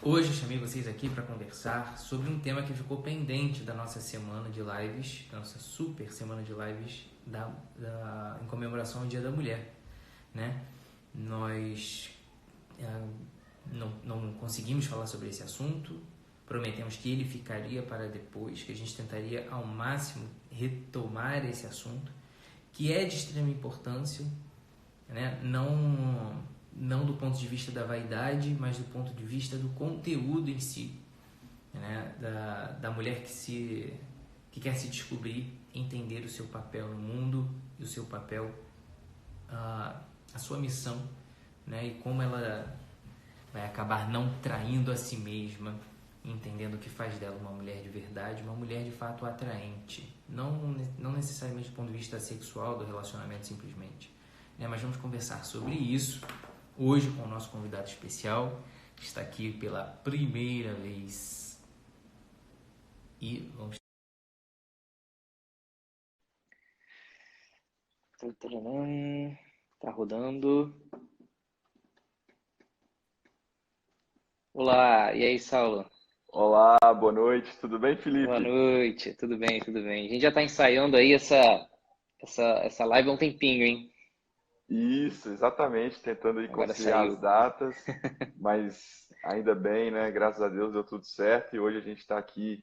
Hoje eu chamei vocês aqui para conversar sobre um tema que ficou pendente da nossa semana de lives, da nossa super semana de lives em comemoração ao Dia da Mulher, né? Nós não conseguimos falar sobre esse assunto, prometemos que ele ficaria para depois, que a gente tentaria ao máximo retomar esse assunto, que é de extrema importância, né? Não do ponto de vista da vaidade, mas do ponto de vista do conteúdo em si, né? Da mulher que quer se descobrir, entender o seu papel no mundo e o seu papel, a sua missão, né? E como ela vai acabar não traindo a si mesma, entendendo o que faz dela uma mulher de verdade, uma mulher de fato atraente, não necessariamente do ponto de vista sexual do relacionamento simplesmente, né? Mas vamos conversar sobre isso hoje com o nosso convidado especial, que está aqui pela primeira vez. E vamos. Tá rodando. Olá, e aí, Saulo? Olá, boa noite. Tudo bem, Boa Felipe? noite, tudo bem, tudo bem. A gente já tá ensaiando aí essa live há um tempinho, hein? Isso, exatamente, tentando aí Agora conciliar as saiu. datas, mas ainda bem, né? Graças a Deus deu tudo certo e hoje a gente está aqui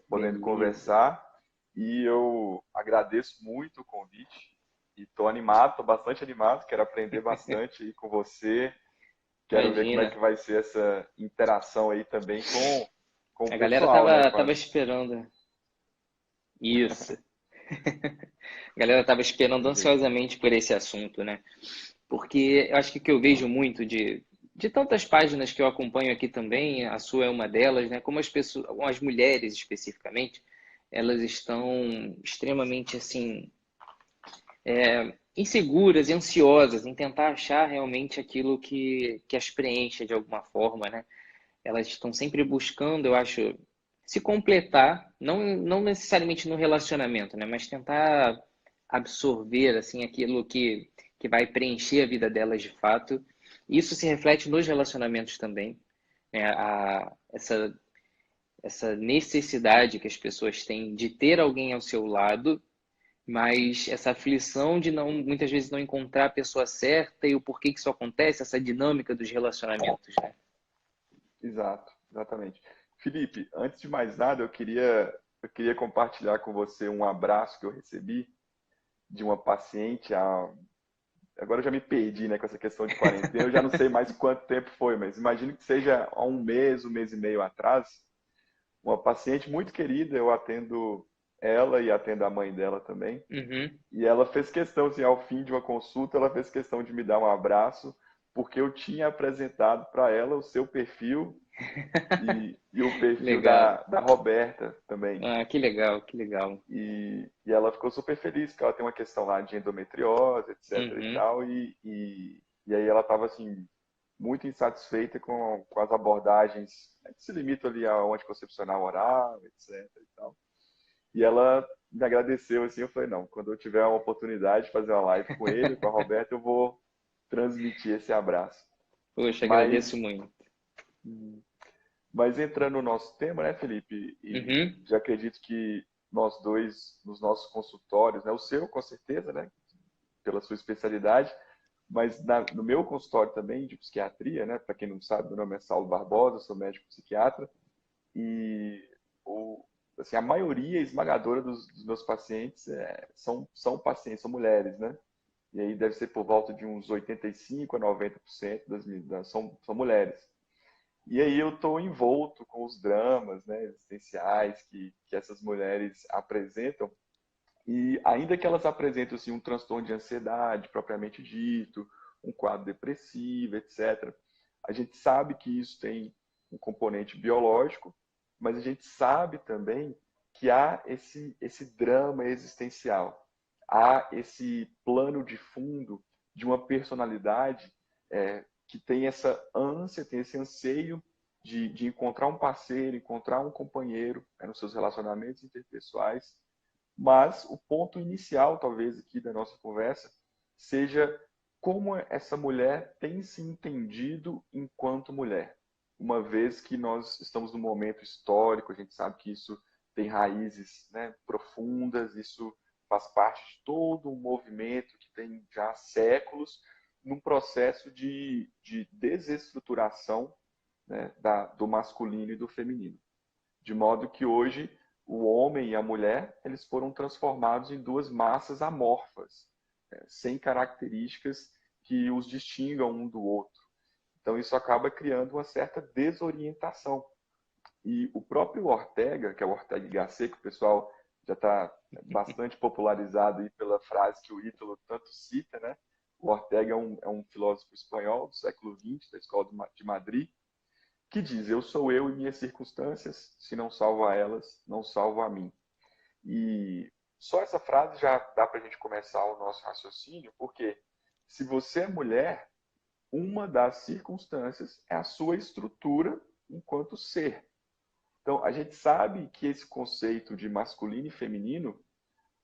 podendo Beleza. conversar e eu agradeço muito o convite e estou animado, estou bastante animado, quero aprender bastante aí com você, quero ver como é que Imagina. vai ser essa interação aí também com o A galera pessoal, né? tava esperando. Isso. A galera tava esperando ansiosamente por esse assunto, né? Porque eu acho que o que eu vejo muito de tantas páginas que eu acompanho aqui também, a sua é uma delas, né? Como as pessoas, as mulheres especificamente, elas estão extremamente assim inseguras e ansiosas em tentar achar realmente aquilo que as preencha de alguma forma, né? Elas estão sempre buscando, eu acho, se completar, não necessariamente no relacionamento, né? Mas tentar absorver assim aquilo que vai preencher a vida delas de fato. Isso se reflete nos relacionamentos também, né? Essa necessidade que as pessoas têm de ter alguém ao seu lado, mas essa aflição de não muitas vezes não encontrar a pessoa certa e o porquê que isso acontece, essa dinâmica dos relacionamentos, né? Exato, exatamente. Felipe, antes de mais nada, eu queria compartilhar com você um abraço que eu recebi de uma paciente. Agora eu já me perdi, né, com essa questão de quarentena. Eu já não sei mais quanto tempo foi, mas imagino que seja há um mês e meio atrás. Uma paciente muito querida, eu atendo ela e atendo a mãe dela também. Uhum. E ela fez questão, assim, ao fim de uma consulta, ela fez questão de me dar um abraço, porque eu tinha apresentado para ela o seu perfil e o perfil Legal. da Roberta também. Ah, que legal, que legal. E ela ficou super feliz, porque ela tem uma questão lá de endometriose, etc e Uhum. tal. E aí ela estava, assim, muito insatisfeita com as abordagens que se limitam ali ao anticoncepcional oral, etc e tal. E ela me agradeceu, assim, eu falei, não, quando eu tiver uma oportunidade de fazer uma live com ele, com a Roberta, eu vou transmitir esse abraço. Poxa, agradeço Mas muito. Mas entrando no nosso tema, né, Felipe, e Uhum. já acredito que nós dois, nos nossos consultórios, né, o seu com certeza, né, pela sua especialidade, mas no meu consultório também de psiquiatria, né, para quem não sabe, meu nome é Saulo Barbosa, sou médico psiquiatra, e o, assim, a maioria esmagadora dos meus pacientes são pacientes, são mulheres, né, e aí deve ser por volta de uns 85 a 90% são mulheres. E aí eu estou envolto com os dramas, né, existenciais que essas mulheres apresentam. E ainda que elas apresentem assim, um transtorno de ansiedade propriamente dito, um quadro depressivo, etc., a gente sabe que isso tem um componente biológico, mas a gente sabe também que há esse drama existencial, há esse plano de fundo de uma personalidade que tem essa ânsia, tem esse anseio de encontrar um parceiro, encontrar um companheiro nos seus relacionamentos interpessoais, mas o ponto inicial, talvez, aqui da nossa conversa, seja como essa mulher tem se entendido enquanto mulher. uma vez que nós estamos num momento histórico, a gente sabe que isso tem raízes, né, profundas, isso faz parte de todo um movimento que tem já séculos, num processo de desestruturação, né, do masculino e do feminino. De modo que hoje o homem e a mulher eles foram transformados em duas massas amorfas, né, sem características que os distingam um do outro. Então isso acaba criando uma certa desorientação. E o próprio Ortega, que é o Ortega y Gasset, que o pessoal já está bastante popularizado aí pela frase que o Ítalo tanto cita, né? O Ortega é um filósofo espanhol do século XX, da Escola de Madrid, que diz: eu sou eu e minhas circunstâncias, se não salvo a elas, não salvo a mim. E só essa frase já dá para a gente começar o nosso raciocínio, porque se você é mulher, uma das circunstâncias é a sua estrutura enquanto ser. Então, a gente sabe que esse conceito de masculino e feminino,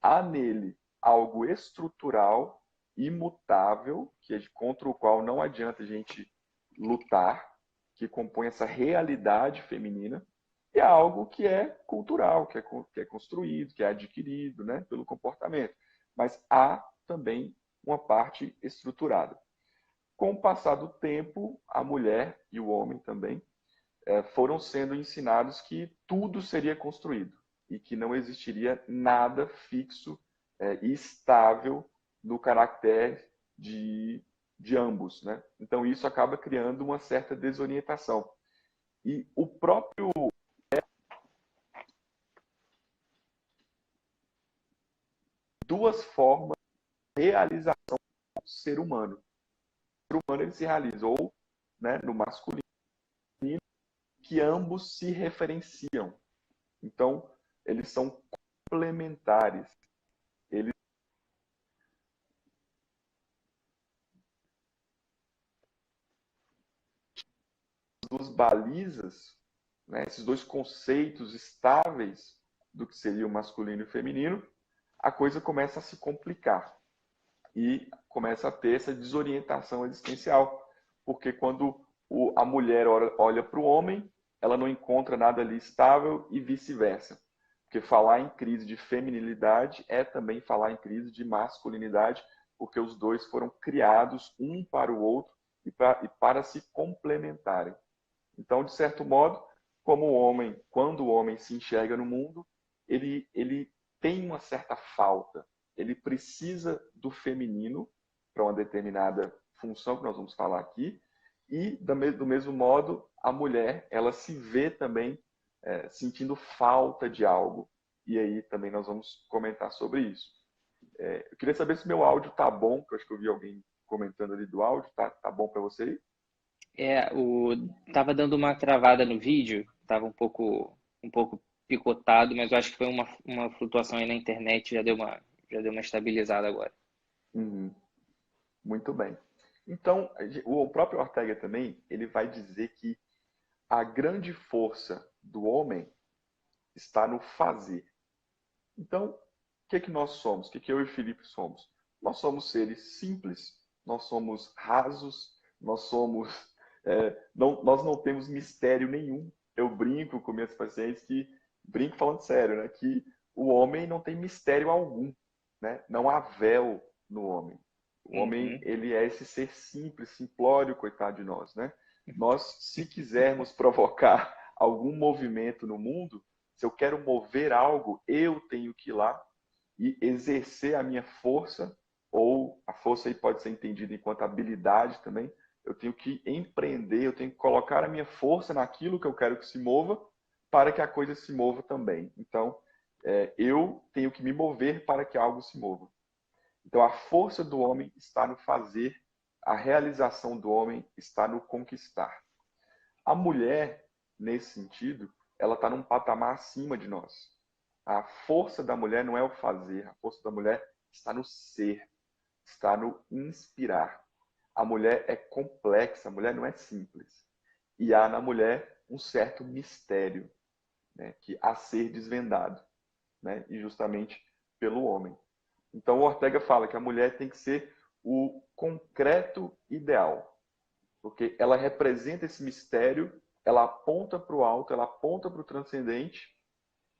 há nele algo estrutural, imutável, contra o qual não adianta a gente lutar, que compõe essa realidade feminina, e há algo que é cultural, que é construído, que é adquirido, né, pelo comportamento. Mas há também uma parte estruturada. Com o passar do tempo, a mulher e o homem também foram sendo ensinados que tudo seria construído e que não existiria nada fixo e estável no caractere de ambos, né? Então isso acaba criando uma certa desorientação. E o próprio duas formas de realização do ser humano. O ser humano ele se realiza ou, né, no masculino, que ambos se referenciam. Então, eles são complementares. Eles duas balizas, né, esses dois conceitos estáveis do que seria o masculino e o feminino, a coisa começa a se complicar e começa a ter essa desorientação existencial, porque quando a mulher olha para o homem, ela não encontra nada ali estável e vice-versa. Porque falar em crise de feminilidade é também falar em crise de masculinidade, porque os dois foram criados um para o outro e para se complementarem. Então, de certo modo, como o homem, quando o homem se enxerga no mundo, ele tem uma certa falta. Ele precisa do feminino para uma determinada função que nós vamos falar aqui, e do mesmo modo a mulher ela se vê também sentindo falta de algo. E aí também nós vamos comentar sobre isso. Eu queria saber se meu áudio tá bom, que eu acho que eu vi alguém comentando ali do áudio. Tá bom para você aí? Tava dando uma travada no vídeo, tava um pouco picotado, mas eu acho que foi uma flutuação aí na internet, já deu uma estabilizada agora. Uhum. Muito bem. Então, o próprio Ortega também, ele vai dizer que a grande força do homem está no fazer. Então, o que nós somos? O que eu e o Felipe somos? Nós somos seres simples, nós somos rasos, nós não temos mistério nenhum. Eu brinco com minhas pacientes brinco falando sério, né, que o homem não tem mistério algum, né? Não há véu no homem. O homem, ele é esse ser simples, simplório, coitado de nós, né? Nós, se quisermos provocar algum movimento no mundo, se eu quero mover algo, eu tenho que ir lá e exercer a minha força, ou a força aí pode ser entendida enquanto habilidade também. Eu tenho que empreender, eu tenho que colocar a minha força naquilo que eu quero que se mova, para que a coisa se mova também. Então, eu tenho que me mover para que algo se mova. Então, a força do homem está no fazer, a realização do homem está no conquistar. A mulher, nesse sentido, ela está num patamar acima de nós. A força da mulher não é o fazer, a força da mulher está no ser, está no inspirar. A mulher é complexa, a mulher não é simples. E há na mulher um certo mistério, né, que a ser desvendado, né, e justamente pelo homem. Então, o Ortega fala que a mulher tem que ser o concreto ideal, porque ela representa esse mistério ela aponta para o alto, ela aponta para o transcendente,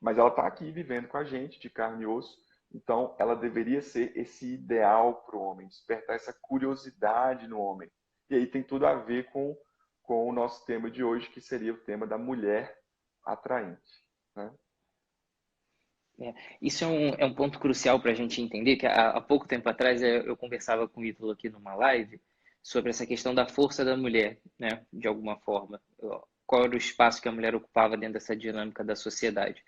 mas ela está aqui vivendo com a gente, de carne e osso. Então, ela deveria ser esse ideal para o homem, despertar essa curiosidade no homem. E aí tem tudo a ver com o nosso tema de hoje, que seria o tema da mulher atraente, né? Isso é um ponto crucial para a gente entender, que há pouco tempo atrás eu conversava com o Ítalo aqui numa live sobre essa questão da força da mulher, né? De alguma forma. Qual era o espaço que a mulher ocupava dentro dessa dinâmica da sociedade.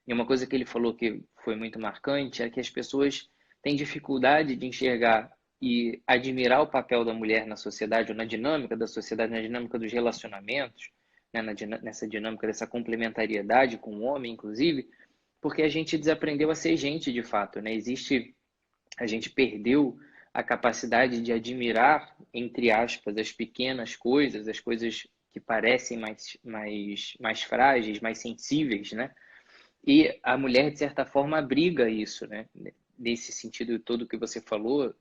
E uma coisa que ele falou que foi muito marcante é que as pessoas têm dificuldade de enxergar e admirar o papel da mulher na sociedade, ou na dinâmica da sociedade, na dinâmica dos relacionamentos, né? Nessa dinâmica dessa complementariedade com o homem, inclusive, porque a gente desaprendeu a ser gente de fato, né? A gente perdeu a capacidade de admirar, entre aspas, as pequenas coisas, as coisas que parecem mais frágeis, mais sensíveis, né? E a mulher, de certa forma, abriga isso, né? Nesse sentido todo que você falou,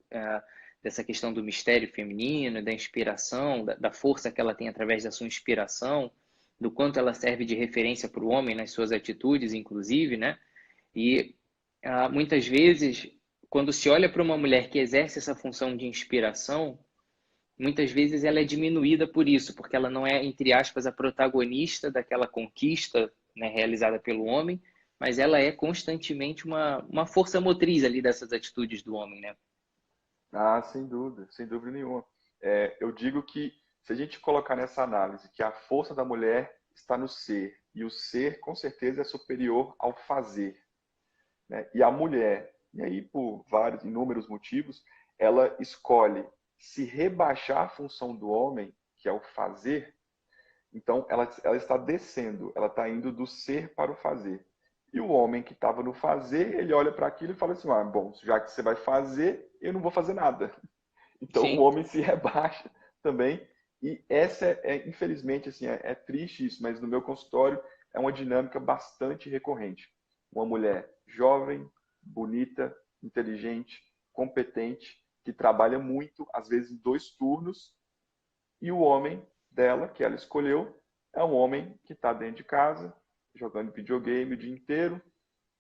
dessa questão do mistério feminino, da inspiração, da força que ela tem através da sua inspiração, do quanto ela serve de referência para o homem nas suas atitudes, inclusive, né? E muitas vezes, quando se olha para uma mulher que exerce essa função de inspiração, muitas vezes ela é diminuída por isso, porque ela não é, entre aspas, a protagonista daquela conquista, né, realizada pelo homem, mas ela é constantemente uma força motriz ali dessas atitudes do homem, né? Ah, sem dúvida nenhuma. Eu digo que se a gente colocar nessa análise que a força da mulher está no ser, e o ser, com certeza, é superior ao fazer, né? E a mulher, e aí por vários, inúmeros motivos, ela escolhe se rebaixar a função do homem, que é o fazer. Então ela está descendo, ela está indo do ser para o fazer. E o homem que estava no fazer, ele olha para aquilo e fala assim: ah, bom, já que você vai fazer, eu não vou fazer nada. Então o Sim. homem se rebaixa também. E essa infelizmente, assim, é triste isso, mas no meu consultório é uma dinâmica bastante recorrente. Uma mulher jovem, bonita, inteligente, competente, que trabalha muito, às vezes em 2 turnos, e o homem dela, que ela escolheu, é um homem que está dentro de casa, jogando videogame o dia inteiro,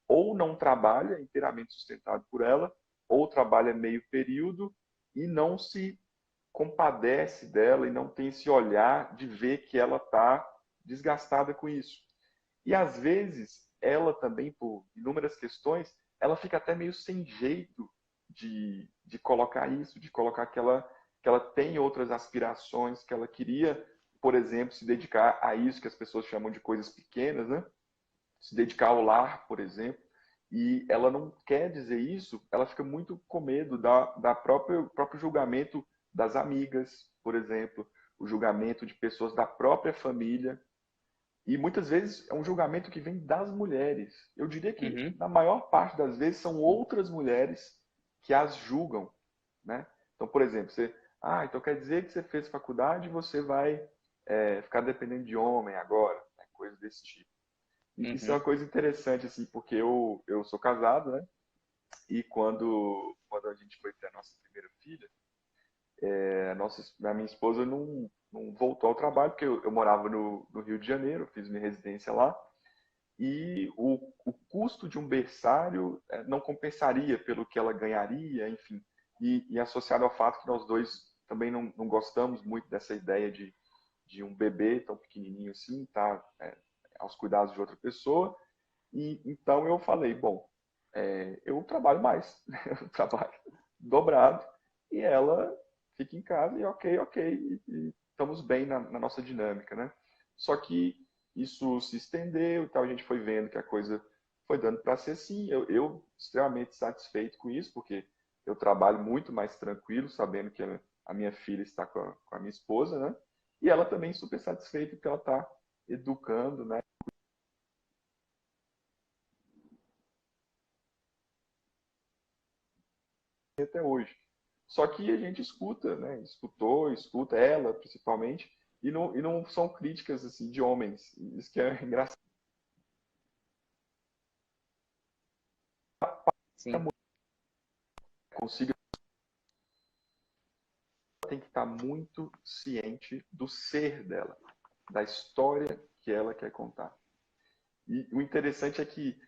ou não trabalha, inteiramente sustentado por ela, ou trabalha meio período e não se compadece dela e não tem esse olhar de ver que ela está desgastada com isso. E às vezes, ela também, por inúmeras questões, ela fica até meio sem jeito de colocar isso, de colocar que ela tem outras aspirações, que ela queria, por exemplo, se dedicar a isso que as pessoas chamam de coisas pequenas, né? Se dedicar ao lar, por exemplo. E ela não quer dizer isso, ela fica muito com medo da próprio julgamento das amigas, por exemplo, o julgamento de pessoas da própria família. E muitas vezes é um julgamento que vem das mulheres. Eu diria que, Uhum. na maior parte das vezes, são outras mulheres que as julgam, né? Então, por exemplo, então quer dizer que você fez faculdade e você vai ficar dependendo de homem agora, né? Coisa desse tipo. E isso é uma Uhum. coisa interessante, assim, porque eu sou casado, né? E quando a gente foi ter a nossa primeira filha, a minha esposa não voltou ao trabalho, porque eu morava no Rio de Janeiro, fiz minha residência lá, e o custo de um berçário não compensaria pelo que ela ganharia, enfim. E associado ao fato que nós dois também não gostamos muito dessa ideia de um bebê tão pequenininho assim, tá aos cuidados de outra pessoa. E então eu falei, bom, eu trabalho mais, eu trabalho dobrado, e ela fica em casa e ok, e estamos bem na nossa dinâmica, né? Só que isso se estendeu e tal, a gente foi vendo que a coisa foi dando para ser assim. Eu extremamente satisfeito com isso, porque eu trabalho muito mais tranquilo, sabendo que a minha filha está com a minha esposa, né? E ela também super satisfeita porque ela está educando, né? Até hoje. Só que a gente escuta, né? Escuta ela principalmente, e não são críticas assim de homens. Isso que é engraçado. Sim. Consiga tem que estar muito ciente do ser dela. da história que ela quer contar. E o interessante é que,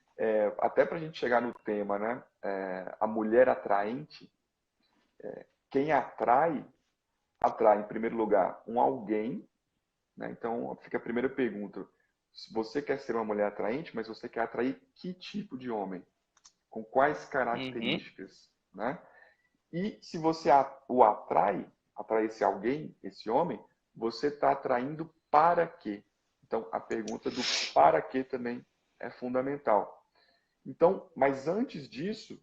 até para a gente chegar no tema, né, a mulher atraente, quem atrai, em primeiro lugar, um alguém, né? Então, fica a primeira pergunta. Se você quer ser uma mulher atraente, mas você quer atrair que tipo de homem? Com quais Uhum. características, né? E se você o atrai esse alguém, esse homem, você está atraindo para quê? Então, a pergunta do para quê também é fundamental. Então, mas antes disso,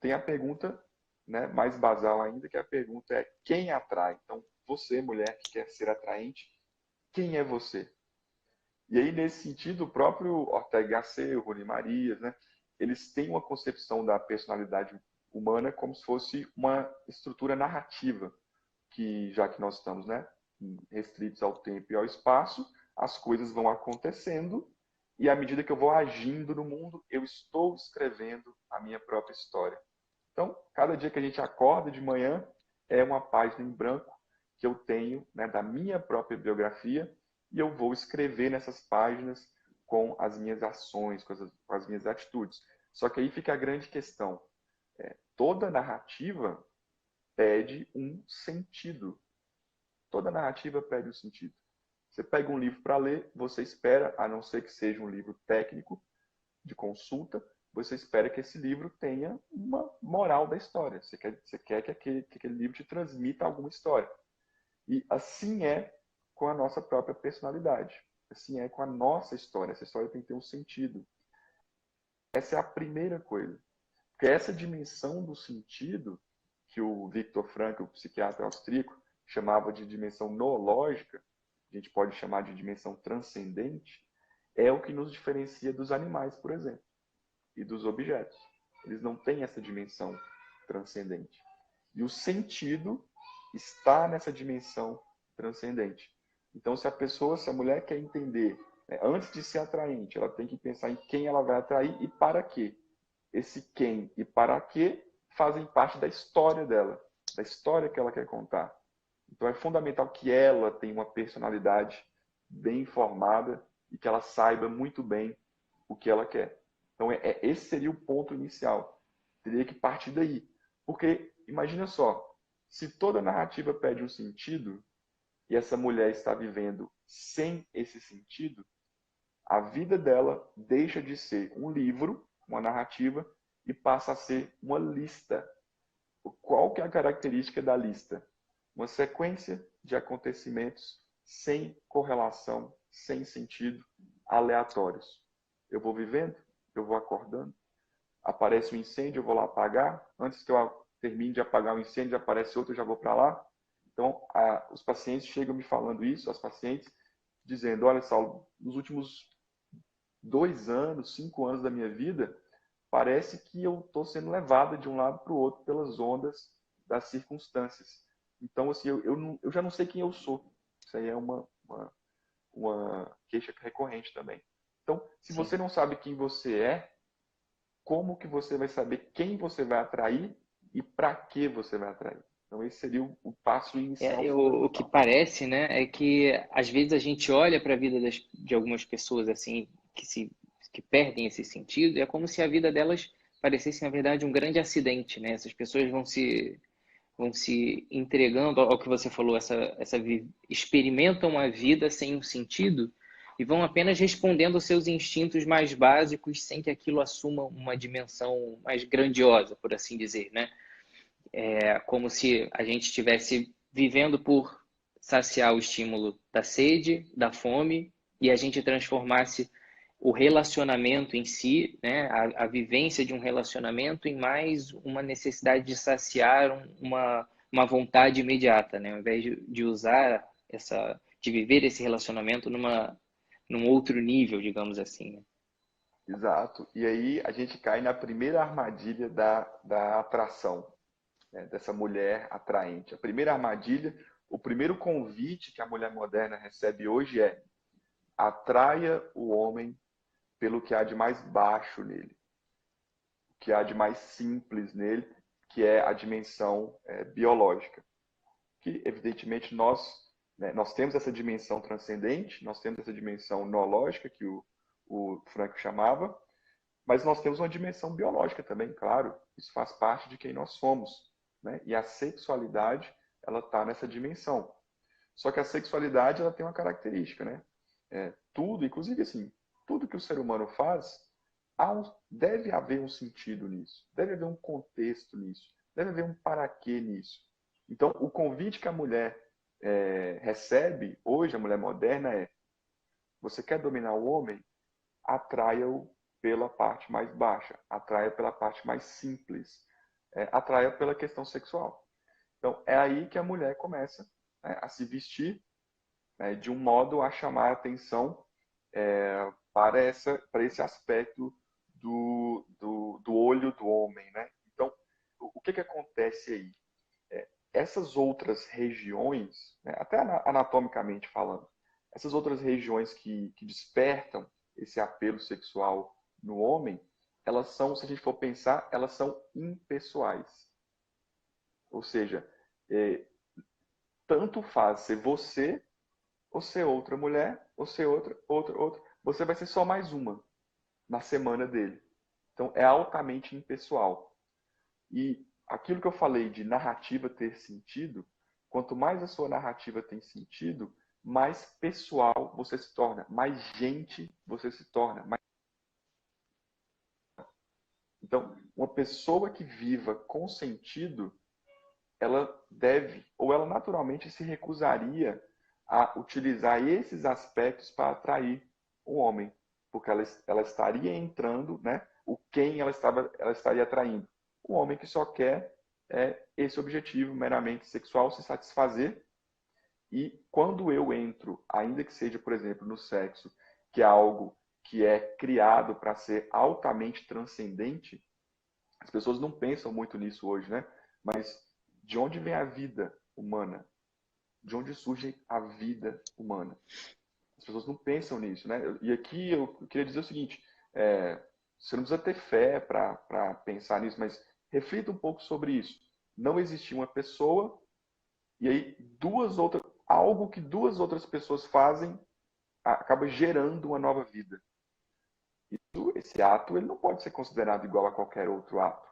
tem a pergunta, né, mais basal ainda, que a pergunta é quem atrai? Então, você, mulher que quer ser atraente, quem é você? E aí, nesse sentido, o próprio Ortega y Gasset, o Rony Marias, né, eles têm uma concepção da personalidade humana como se fosse uma estrutura narrativa, que já que nós estamos, né, restritos ao tempo e ao espaço, as coisas vão acontecendo e à medida que eu vou agindo no mundo, eu estou escrevendo a minha própria história. Então, cada dia que a gente acorda de manhã é uma página em branco que eu tenho, né, da minha própria biografia e eu vou escrever nessas páginas com as minhas ações, com as minhas atitudes. Só que aí fica a grande questão. Toda narrativa pede um sentido. Toda narrativa pede um sentido. Você pega um livro para ler, você espera, a não ser que seja um livro técnico, de consulta, você espera que esse livro tenha uma moral da história. Você quer que aquele livro te transmita alguma história. E assim é com a nossa própria personalidade. Assim é com a nossa história. Essa história tem que ter um sentido. Essa é a primeira coisa. Porque essa dimensão do sentido, que o Viktor Frankl, o psiquiatra austríaco, chamava de dimensão noológica, a gente pode chamar de dimensão transcendente, é o que nos diferencia dos animais, por exemplo, e dos objetos. Eles não têm essa dimensão transcendente. E o sentido está nessa dimensão transcendente. Então, se a mulher quer entender, né, antes de ser atraente, ela tem que pensar em quem ela vai atrair e para quê. Esse quem e para quê fazem parte da história dela, da história que ela quer contar. Então, é fundamental que ela tenha uma personalidade bem formada e que ela saiba muito bem o que ela quer. Então, esse seria o ponto inicial. Teria que partir daí. Porque, imagina só, se toda narrativa pede um sentido e essa mulher está vivendo sem esse sentido, a vida dela deixa de ser um livro, uma narrativa, e passa a ser uma lista. Qual que é a característica da lista? Uma sequência de acontecimentos sem correlação, sem sentido, aleatórios. Eu vou vivendo, eu vou acordando, aparece um incêndio, eu vou lá apagar. Antes que eu termine de apagar o incêndio, aparece outro, eu já vou para lá. Então, os pacientes chegam me falando isso, as pacientes, dizendo, olha, Saulo, nos últimos 2 anos, 5 anos da minha vida, parece que eu estou sendo levada de um lado para o outro pelas ondas das circunstâncias. Então, assim, eu já não sei quem eu sou. Isso aí é uma queixa recorrente também. Então, se Sim. você não sabe quem você é, como que você vai saber quem você vai atrair e para que você vai atrair? Então, esse seria o passo inicial O que fundamental. parece, né, é que às vezes a gente olha para a vida de algumas pessoas assim que perdem esse sentido, e é como se a vida delas parecesse, na verdade, um grande acidente, né? Essas pessoas vão se entregando ao que você falou, experimentam a vida sem um sentido e vão apenas respondendo aos seus instintos mais básicos sem que aquilo assuma uma dimensão mais grandiosa, por assim dizer, né? É como se a gente estivesse vivendo por saciar o estímulo da sede, da fome, e a gente transformasse o relacionamento em si, né, a vivência de um relacionamento em mais uma necessidade de saciar uma vontade imediata, né, ao invés de usar de viver esse relacionamento num outro nível, digamos assim. Né? Exato. E aí a gente cai na primeira armadilha da atração, né, dessa mulher atraente. A primeira armadilha, o primeiro convite que a mulher moderna recebe hoje é: atraia o homem pelo que há de mais baixo nele, o que há de mais simples nele, que é a dimensão biológica. Que, evidentemente, nós né? Nós temos essa dimensão transcendente, nós temos essa dimensão noológica, que o Frank chamava, mas nós temos uma dimensão biológica também, claro. Isso faz parte de quem nós somos, né? E a sexualidade, ela está nessa dimensão. Só que a sexualidade, ela tem uma característica, né? Tudo, inclusive assim, tudo que o ser humano faz, deve haver um sentido nisso, deve haver um contexto nisso, deve haver um para quê nisso. Então, o convite que a mulher recebe, hoje, a mulher moderna, você quer dominar o homem? Atraia-o pela parte mais baixa, atraia pela parte mais simples, atraia pela questão sexual. Então, é aí que a mulher começa, né, a se vestir, né, de um modo a chamar a atenção para esse aspecto do olho do homem, né? Então, o que acontece aí? Essas outras regiões, né, até anatomicamente falando, essas outras regiões que despertam esse apelo sexual no homem, elas são, se a gente for pensar, elas são impessoais. Ou seja, tanto faz ser você ou ser outra mulher, ou ser outra. Você vai ser só mais uma na semana dele. Então, é altamente impessoal. E aquilo que eu falei de narrativa ter sentido, quanto mais a sua narrativa tem sentido, mais pessoal você se torna, mais gente você se torna. Então, uma pessoa que viva com sentido, ela deve, ou ela naturalmente se recusaria a utilizar esses aspectos para atrair o homem, porque ela estaria entrando, né? O quem ela estaria atraindo? O homem que só quer esse objetivo meramente sexual, se satisfazer. E quando eu entro, ainda que seja, por exemplo, no sexo, que é algo que é criado para ser altamente transcendente, as pessoas não pensam muito nisso hoje, né? Mas de onde vem a vida humana? De onde surge a vida humana? As pessoas não pensam nisso, né? E aqui eu queria dizer o seguinte: você não precisa ter fé para pensar nisso, mas reflita um pouco sobre isso. Não existia uma pessoa e aí algo que duas outras pessoas fazem acaba gerando uma nova vida. Esse ato ele não pode ser considerado igual a qualquer outro ato.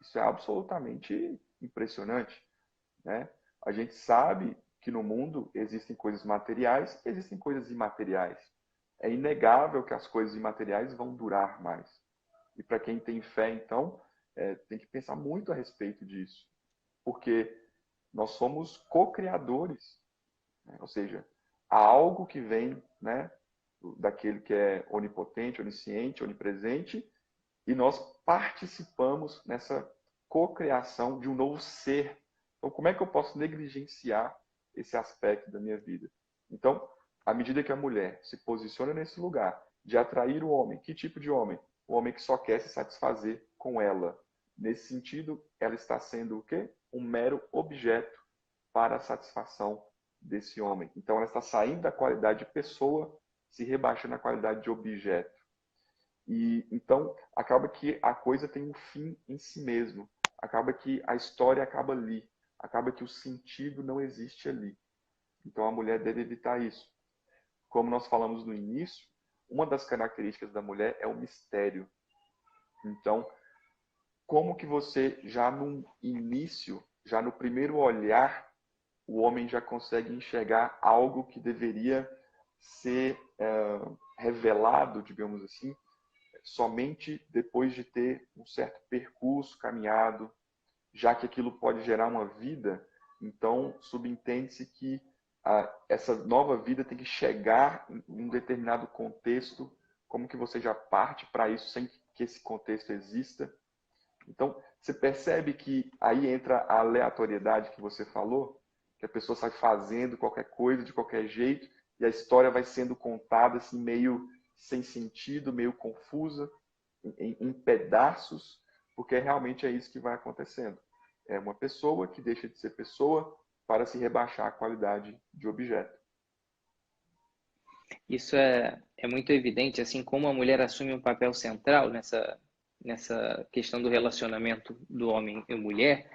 Isso é absolutamente impressionante, né? A gente sabe que no mundo existem coisas materiais, existem coisas imateriais. É inegável que as coisas imateriais vão durar mais. E para quem tem fé, então, tem que pensar muito a respeito disso. Porque nós somos co-criadores, né? Ou seja, há algo que vem, né, daquele que é onipotente, onisciente, onipresente, e nós participamos nessa cocriação de um novo ser. Então, como é que eu posso negligenciar esse aspecto da minha vida? Então, à medida que a mulher se posiciona nesse lugar de atrair o homem, que tipo de homem? O homem que só quer se satisfazer com ela. Nesse sentido, ela está sendo o quê? Um mero objeto para a satisfação desse homem. Então, ela está saindo da qualidade de pessoa, se rebaixando na qualidade de objeto. E então acaba que a coisa tem um fim em si mesmo. Acaba que a história acaba ali. Acaba que o sentido não existe ali. Então a mulher deve evitar isso. Como nós falamos no início, uma das características da mulher é o mistério. Então, como que você já no início, já no primeiro olhar, o homem já consegue enxergar algo que deveria ser revelado, digamos assim, somente depois de ter um certo percurso caminhado, já que aquilo pode gerar uma vida, então subentende-se que essa nova vida tem que chegar em um determinado contexto, como que você já parte para isso sem que esse contexto exista. Então, você percebe que aí entra a aleatoriedade que você falou, que a pessoa sai fazendo qualquer coisa de qualquer jeito e a história vai sendo contada assim meio sem sentido, meio confusa, em pedaços, porque realmente é isso que vai acontecendo. É uma pessoa que deixa de ser pessoa para se rebaixar a qualidade de objeto. Isso é muito evidente, assim como a mulher assume um papel central nessa questão do relacionamento do homem e mulher,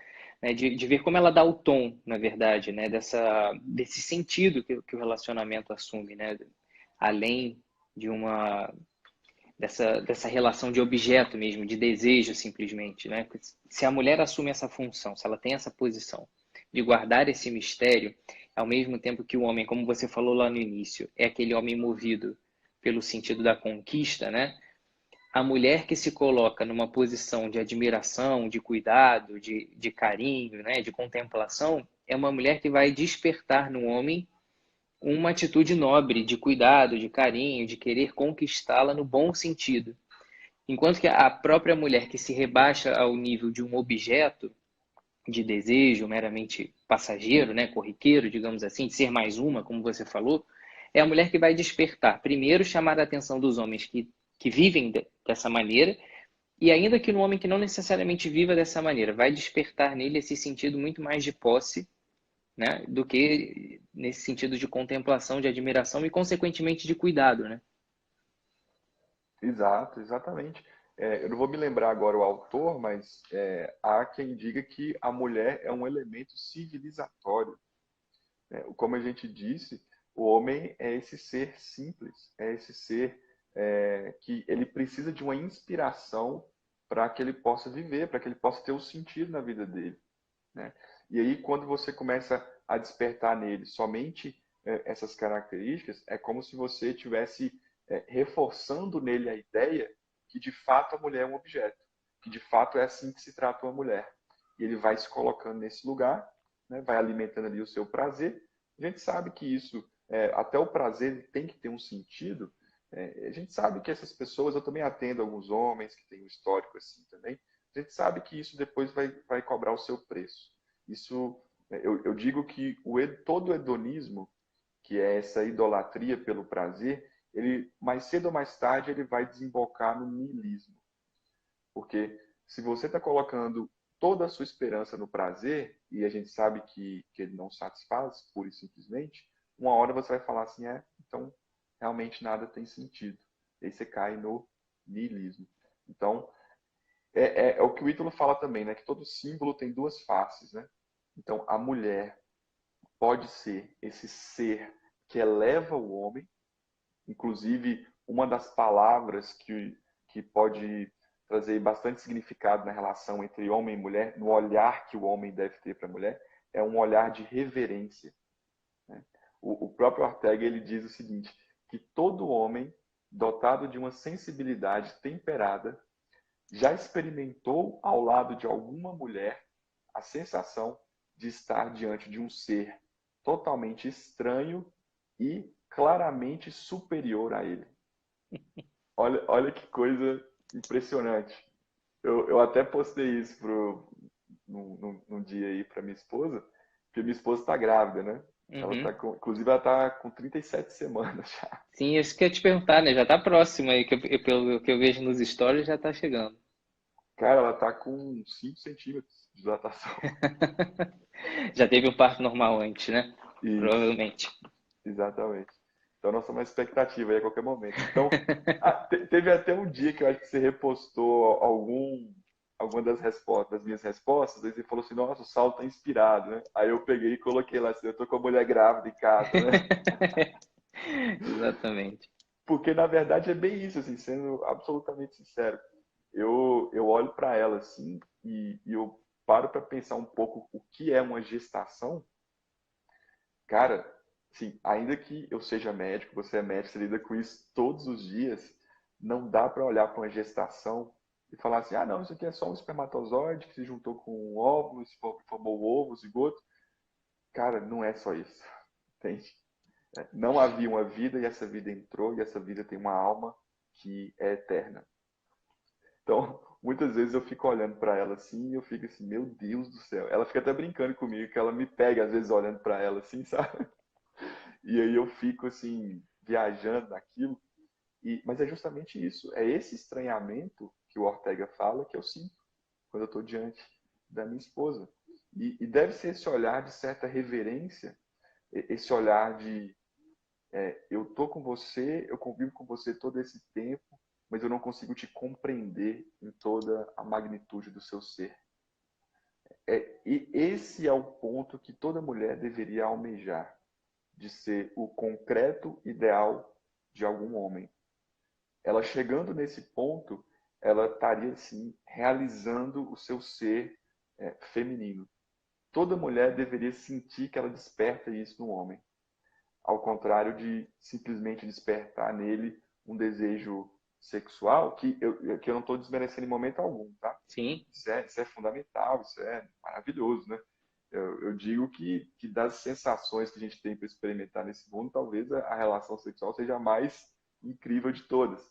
né, de ver como ela dá o tom, na verdade, né, desse sentido que o relacionamento assume, né, além de dessa relação de objeto mesmo, de desejo simplesmente, né? Se a mulher assume essa função, se ela tem essa posição de guardar esse mistério, ao mesmo tempo que o homem, como você falou lá no início, é aquele homem movido pelo sentido da conquista, né? A mulher que se coloca numa posição de admiração, de cuidado, de carinho, né? De contemplação, é uma mulher que vai despertar no homem uma atitude nobre de cuidado, de carinho, de querer conquistá-la no bom sentido. Enquanto que a própria mulher que se rebaixa ao nível de um objeto de desejo meramente passageiro, né, corriqueiro, digamos assim, de ser mais uma, como você falou, é a mulher que vai despertar, primeiro chamar a atenção dos homens que vivem dessa maneira, e ainda que no homem que não necessariamente viva dessa maneira, vai despertar nele esse sentido muito mais de posse, né, do que nesse sentido de contemplação, de admiração e, consequentemente, de cuidado, né? Exato, exatamente. Eu não vou me lembrar agora o autor, mas há quem diga que a mulher é um elemento civilizatório, né? Como a gente disse, o homem é esse ser simples, é esse ser que ele precisa de uma inspiração para que ele possa viver, para que ele possa ter um sentido na vida dele, né? E aí, quando você começa a despertar nele somente essas características, é como se você tivesse reforçando nele a ideia que de fato a mulher é um objeto, que de fato é assim que se trata uma mulher. E ele vai se colocando nesse lugar, né, vai alimentando ali o seu prazer. A gente sabe que isso, até o prazer tem que ter um sentido. A gente sabe que essas pessoas, eu também atendo alguns homens que têm um histórico assim também, a gente sabe que isso depois vai cobrar o seu preço. Isso, eu digo que todo hedonismo, que é essa idolatria pelo prazer, ele mais cedo ou mais tarde ele vai desembocar no niilismo. Porque se você está colocando toda a sua esperança no prazer, e a gente sabe que ele não satisfaz, pura e simplesmente, uma hora você vai falar assim, então realmente nada tem sentido. E aí você cai no niilismo. Então, é o que o Ítalo fala também, né? Que todo símbolo tem duas faces, né? Então, a mulher pode ser esse ser que eleva o homem, inclusive uma das palavras que pode trazer bastante significado na relação entre homem e mulher, no olhar que o homem deve ter para a mulher, é um olhar de reverência, né? O próprio Ortega ele diz o seguinte, que todo homem dotado de uma sensibilidade temperada já experimentou ao lado de alguma mulher a sensação de estar diante de um ser totalmente estranho e claramente superior a ele. Olha que coisa impressionante. Eu até postei isso num dia aí para minha esposa, porque minha esposa está grávida, né? Uhum. Inclusive, ela está com 37 semanas já. Sim, isso que eu ia te perguntar, né? Já tá próximo aí, pelo que eu vejo nos stories, já tá chegando. Cara, ela está com 5 centímetros de dilatação. Já teve um parto normal antes, né? Isso. Provavelmente. Exatamente. Então, nós estamos na expectativa aí a qualquer momento. Então, teve até um dia que eu acho que você repostou alguma das respostas, das minhas respostas, aí você falou assim, nossa, o Saulo tá inspirado, né? Aí eu peguei e coloquei lá assim, eu tô com a mulher grávida em casa, né? Exatamente. Porque, na verdade, é bem isso, assim, sendo absolutamente sincero. Eu olho para ela, assim, e eu paro para pensar um pouco o que é uma gestação. Cara, sim, ainda que eu seja médico, você é médico, você lida com isso todos os dias, não dá para olhar para uma gestação e falar assim, não, isso aqui é só um espermatozoide que se juntou com um óvulo, se formou o ovo, o zigoto. Cara, não é só isso, entende? Não havia uma vida e essa vida entrou e essa vida tem uma alma que é eterna. Então, muitas vezes eu fico olhando para ela assim e eu fico assim, meu Deus do céu. Ela fica até brincando comigo, que ela me pega às vezes olhando para ela assim, sabe? E aí eu fico assim, viajando naquilo. Mas é justamente isso. É esse estranhamento que o Ortega fala que eu sinto quando eu estou diante da minha esposa. E deve ser esse olhar de certa reverência, esse olhar de eu estou com você, eu convivo com você todo esse tempo, mas eu não consigo te compreender em toda a magnitude do seu ser. E esse é o ponto que toda mulher deveria almejar, de ser o concreto ideal de algum homem. Ela chegando nesse ponto, ela estaria assim realizando o seu ser feminino. Toda mulher deveria sentir que ela desperta isso no homem, ao contrário de simplesmente despertar nele um desejo sexual, que eu não estou desmerecendo em momento algum, tá? Sim, Isso é fundamental, isso é maravilhoso, né? Eu digo que das sensações que a gente tem para experimentar nesse mundo, talvez a relação sexual seja a mais incrível de todas.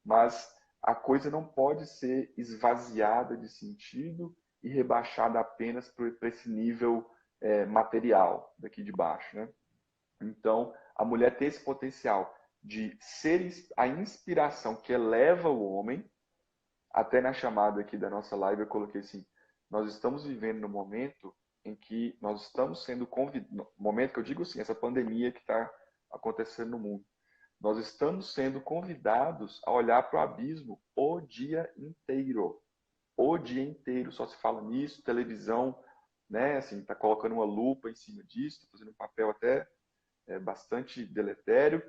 Mas a coisa não pode ser esvaziada de sentido e rebaixada apenas para esse nível material daqui de baixo, né? Então, a mulher tem esse potencial de ser a inspiração que eleva o homem. Até na chamada aqui da nossa live eu coloquei assim, nós estamos vivendo no momento em que nós estamos sendo convidados, momento que eu digo assim, essa pandemia que está acontecendo no mundo, nós estamos sendo convidados a olhar para o abismo o dia inteiro. O dia inteiro só se fala nisso, televisão, né, assim, tá colocando uma lupa em cima disso, tá fazendo um papel até bastante deletério,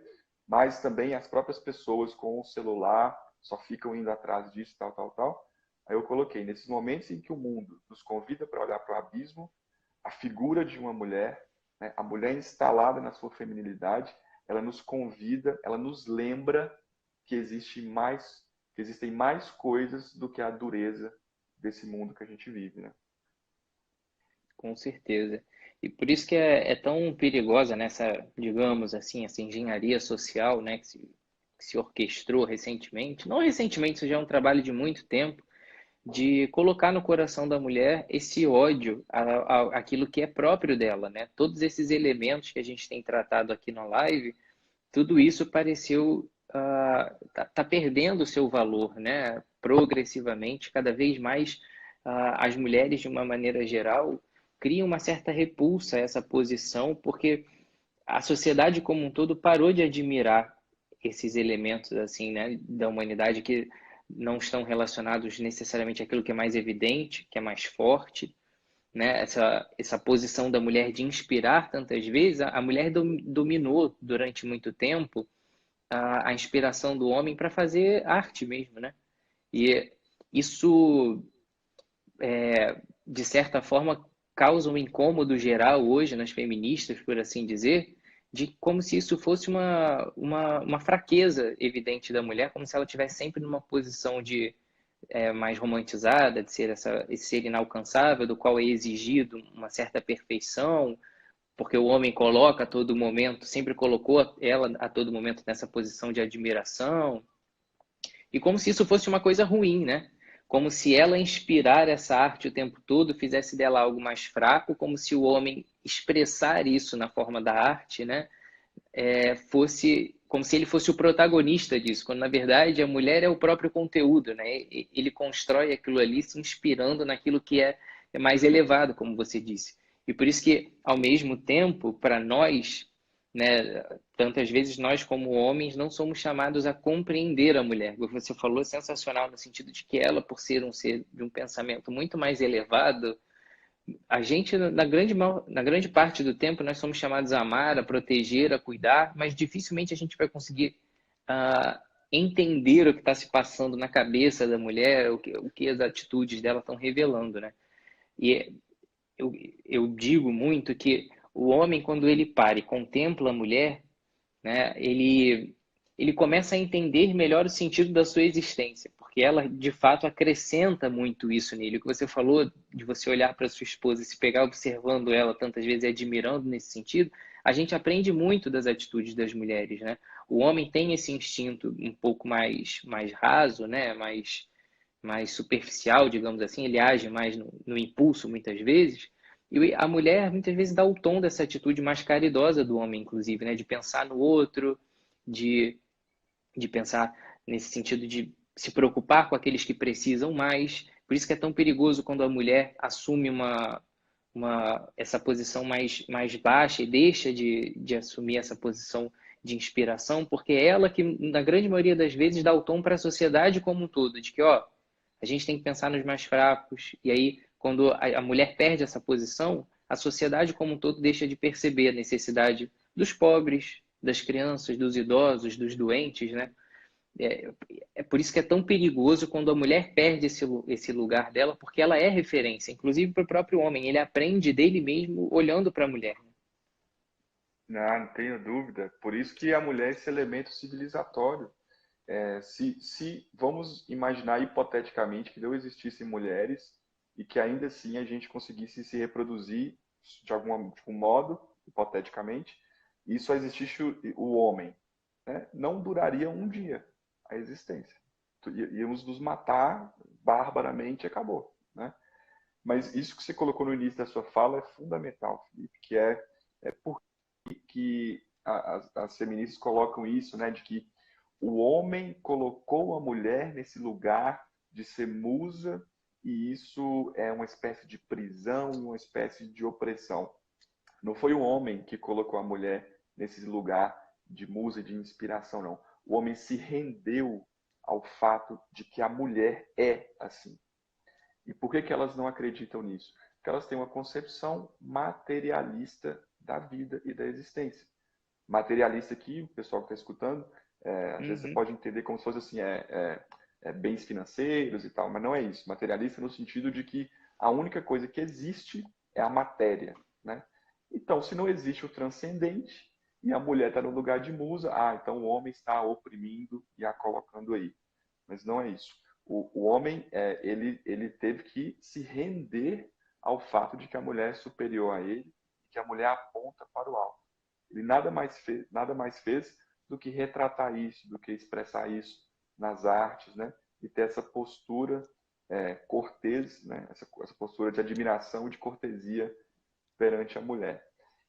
mas também as próprias pessoas com o celular só ficam indo atrás disso, tal, tal, tal. Aí eu coloquei, nesses momentos em que o mundo nos convida para olhar para o abismo, a figura de uma mulher, né, a mulher instalada na sua feminilidade, ela nos convida, ela nos lembra que existem mais coisas do que a dureza desse mundo que a gente vive, né? com certeza. E por isso que é tão perigosa nessa, digamos assim, essa engenharia social, né, que se orquestrou recentemente. Não recentemente, isso já é um trabalho de muito tempo, de colocar no coração da mulher esse ódio àquilo que é próprio dela, né? Todos esses elementos que a gente tem tratado aqui na live, tudo isso pareceu tá perdendo o seu valor, né? Progressivamente, cada vez mais as mulheres, de uma maneira geral, criam uma certa repulsa a essa posição, porque a sociedade como um todo parou de admirar esses elementos assim, né, da humanidade que não estão relacionados necessariamente àquilo que é mais evidente, que é mais forte, né? Essa posição da mulher de inspirar tantas vezes, a mulher dominou durante muito tempo a inspiração do homem para fazer arte mesmo, né? E isso, de certa forma, causa um incômodo geral hoje nas feministas, por assim dizer, de como se isso fosse uma fraqueza evidente da mulher, como se ela estivesse sempre numa posição de mais romantizada, de ser esse ser inalcançável, do qual é exigido uma certa perfeição, porque o homem coloca a todo momento, sempre colocou ela a todo momento nessa posição de admiração, e como se isso fosse uma coisa ruim, né? Como se ela inspirar essa arte o tempo todo fizesse dela algo mais fraco, como se o homem expressar isso na forma da arte, né? Fosse como se ele fosse o protagonista disso, quando na verdade a mulher é o próprio conteúdo, né? Ele constrói aquilo ali se inspirando naquilo que é mais elevado, como você disse. E por isso que, ao mesmo tempo, para nós, né, tantas vezes nós como homens não somos chamados a compreender a mulher. O que você falou é sensacional no sentido de que ela, por ser um ser de um pensamento muito mais elevado, a gente, na grande parte do tempo, nós somos chamados a amar, a proteger, a cuidar, mas dificilmente a gente vai conseguir entender o que está se passando na cabeça da mulher, o que as atitudes dela estão revelando, né? E eu, eu digo muito que o homem, quando ele para e contempla a mulher, né, ele começa a entender melhor o sentido da sua existência, porque ela, de fato, acrescenta muito isso nele. O que você falou de você olhar para sua esposa e se pegar observando ela tantas vezes e admirando nesse sentido, a gente aprende muito das atitudes das mulheres, né? O homem tem esse instinto um pouco mais raso, né? Mais superficial, digamos assim, ele age mais no impulso muitas vezes, e a mulher muitas vezes dá o tom dessa atitude mais caridosa do homem, inclusive, né? De pensar no outro, de, de pensar nesse sentido de se preocupar com aqueles que precisam mais. Por isso que é tão perigoso quando a mulher assume essa posição mais baixa e deixa de assumir essa posição de inspiração, porque é ela que, na grande maioria das vezes, dá o tom para a sociedade como um todo, de que, ó, a gente tem que pensar nos mais fracos, e aí Quando a mulher perde essa posição, a sociedade como um todo deixa de perceber a necessidade dos pobres, das crianças, dos idosos, dos doentes, né? É por isso que é tão perigoso quando a mulher perde esse lugar dela, porque ela é referência, inclusive para o próprio homem. Ele aprende dele mesmo olhando para a mulher. Não tenho dúvida. Por isso que a mulher é esse elemento civilizatório. Se vamos imaginar hipoteticamente que não existissem mulheres e que ainda assim a gente conseguisse se reproduzir de algum modo, hipoteticamente, e só existisse o homem, né? Não duraria um dia a existência. Íamos nos matar barbaramente e acabou, né? Mas isso que você colocou no início da sua fala é fundamental, Felipe, que é por que as feministas colocam isso, né, de que o homem colocou a mulher nesse lugar de ser musa e isso é uma espécie de prisão, uma espécie de opressão. Não foi o homem que colocou a mulher nesse lugar de musa, de inspiração, não. O homem se rendeu ao fato de que a mulher é assim. E por que elas não acreditam nisso? Porque elas têm uma concepção materialista da vida e da existência. Materialista aqui, o pessoal que está escutando, às vezes você pode entender como se fosse assim, bens financeiros e tal, mas não é isso. Materialista no sentido de que a única coisa que existe é a matéria, né? Então, se não existe o transcendente e a mulher está no lugar de musa, então o homem está a oprimindo e a colocando aí. Mas não é isso. O homem, ele teve que se render ao fato de que a mulher é superior a ele, que a mulher aponta para o alto. Ele nada mais fez do que retratar isso, do que expressar isso nas artes, né? E ter essa postura cortês, né? Essa postura de admiração e de cortesia perante a mulher.